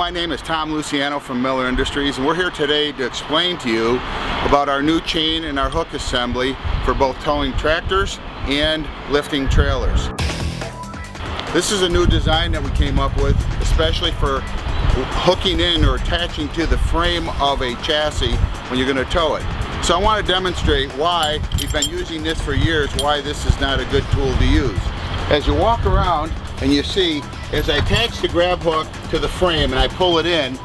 my name is Tom Luciano from Miller Industries, and we're here today to explain to you about our new chain and our hook assembly for both towing tractors and lifting trailers. This is a new design that we came up with, especially for hooking in or attaching to the frame of a chassis when you're going to tow it. So I want to demonstrate why we've been using this for years, why this is not a good tool to use. As you walk around and you see, as I attach the grab hook to the frame and I pull it in,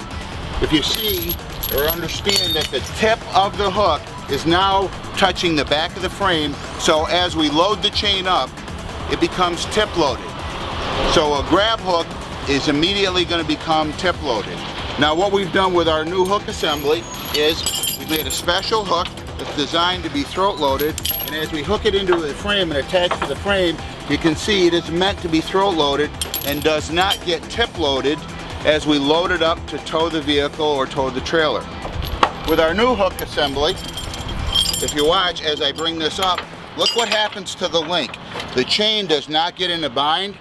if you see or understand that the tip of the hook is now touching the back of the frame, so as we load the chain up, it becomes tip loaded. So a grab hook is immediately going to become tip loaded. Now what we've done with our new hook assembly is we've made a special hook that's designed to be throat loaded, and as we hook it into the frame and attach to the frame, you can see it is meant to be throat loaded and does not get tip loaded as we load it up to tow the vehicle or tow the trailer. With our new hook assembly, if you watch as I bring this up, look what happens to the link. The chain does not get in a bind.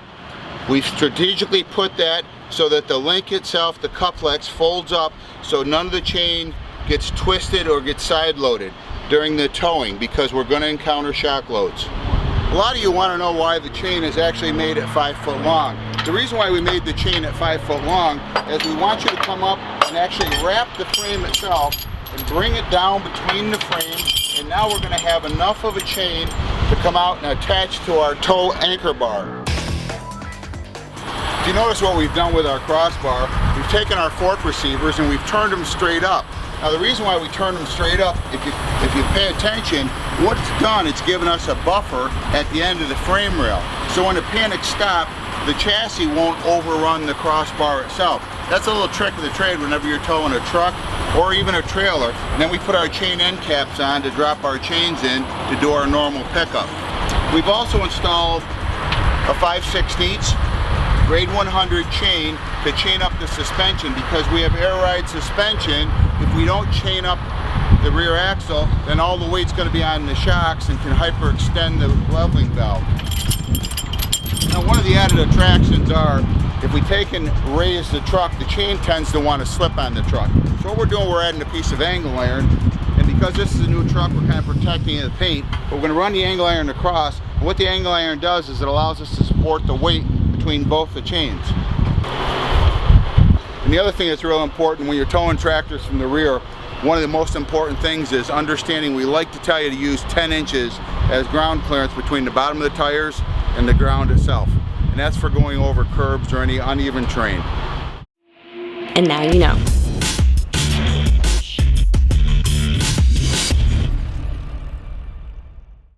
We've strategically put that so that the link itself, the couplets, folds up so none of the chain gets twisted or gets side loaded during the towing, because we're going to encounter shock loads. A lot of you want to know why the chain is actually made at 5 foot long. The reason why we made the chain at 5 foot long is we want you to come up and actually wrap the frame itself and bring it down between the frame, and now we're going to have enough of a chain to come out and attach to our tow anchor bar. If you notice what we've done with our crossbar, we've taken our fork receivers and we've turned them straight up. Now the reason why we turn them straight up, if you pay attention, what it's done, it's given us a buffer at the end of the frame rail. So when the panic stops, the chassis won't overrun the crossbar itself. That's a little trick of the trade whenever you're towing a truck or even a trailer. And then we put our chain end caps on to drop our chains in to do our normal pickup. We've also installed a 5/16 grade 100 chain to chain up the suspension, because we have air ride suspension. If we don't chain up the rear axle, then all the weight's going to be on the shocks and can hyperextend the leveling valve. Now one of the added attractions are, if we take and raise the truck, the chain tends to want to slip on the truck. So what we're doing, we're adding a piece of angle iron, and because this is a new truck, we're kind of protecting the paint, but we're going to run the angle iron across, and what the angle iron does is it allows us to support the weight between both the chains. And the other thing that's real important when you're towing tractors from the rear, one of the most important things is understanding, we like to tell you to use 10 inches as ground clearance between the bottom of the tires and the ground itself. And that's for going over curbs or any uneven terrain. And now you know.